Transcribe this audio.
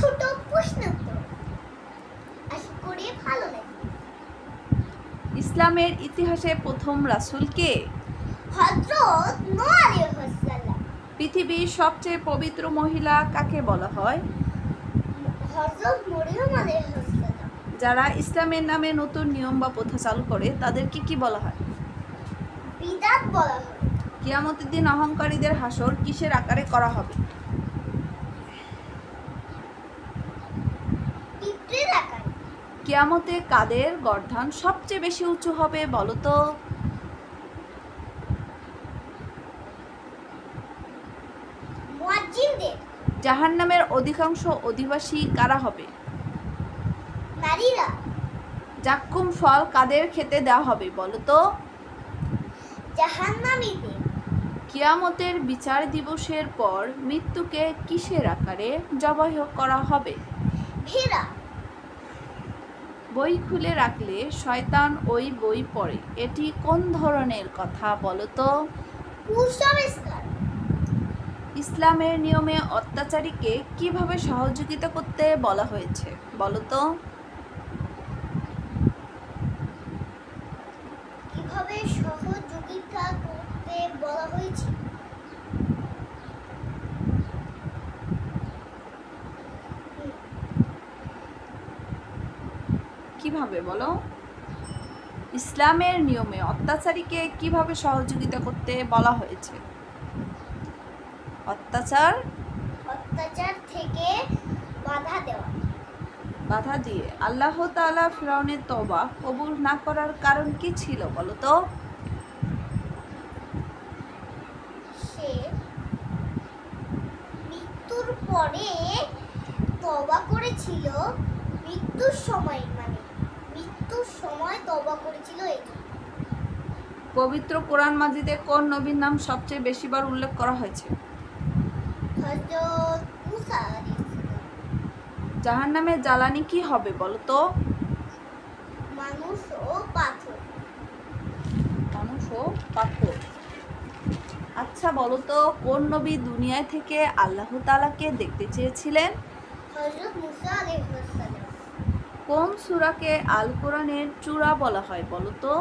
ছোট প্রশ্ন উত্তর, আশা করি ভালো লাগবে। ইসলামের ইতিহাসে প্রথম রাসূল কে? হযরত নূহ আলাইহিস সালাম। পৃথিবীর সবচেয়ে পবিত্র মহিলা কাকে বলা হয়? হযরত মরিয়ম আলাইহিস সালাম। যারা ইসলামের নামে নতুন নিয়ম বা প্রথা চালু করে তাদেরকে কি বলা হয়? বিদআত বলা হয়। কিয়ামতের দিন অহংকারীদের হাসর কিসের আকারে করা হবে? পিঁপড়ের আকারে। কিয়ামতে কাদের গর্দান সবচেয়ে বেশি উঁচু হবে বলো তো? মুয়াজ্জিনদের। জাহান্নামের অধিকাংশ অধিবাসী কারা হবে? নারীরা। জাক্কুম ফল কাদের খেতে দেওয়া হবে বলো তো? জাহান্নামীদের। কিয়ামতের বিচার দিবসের পর মৃত্যুকে কিসের আকারে জবাই করা হবে? ভেড়া। বই খুলে রাখলে শয়তান ওই বই পড়ে, এটি কোন ধরনের কথা বলো তো? কুসংস্কার। ইসলামের নিয়মে অত্যাচারীকে কিভাবে সহযোগিতা করতে বলা হয়েছে বলো তো? কিভাবে সহযোগিতা করতে বলা হয়েছে? কিভাবে বলো? ইসলামের নিয়মে অত্যাচারীকে কিভাবে সহযোগিতা করতে বলা হয়েছে? অত্যাচার থেকে বাধা দেওয়া। বাধা দিয়ে। আল্লাহ তাআলা ফিরআউনের তওবা কবুল না করার কারণ কি ছিল বলো তো? সে মৃত্যুর পরে তওবা করেছিল, মৃত্যুর সময় তওবা করেছিল এই জন্য। পবিত্র কোরআন মাজিদে কোন নবীর নাম সবচেয়ে বেশিবার উল্লেখ করা হয়েছে? হযরত মূসা আলাইহিস সালাম। জাহান্নামের জ্বালানি কি হবে বলো তো? মানুষ ও পাথর। মানুষ ও পাথর। আচ্ছা বলো তো, কোন নবী দুনিয়ায় থেকে আল্লাহ তাআলাকে দেখতে চেয়েছিলেন? হযরত মূসা আলাইহিস সালাম। কোন সূরাকে আল কোরআনের চূড়া বলা হয় বলো তো?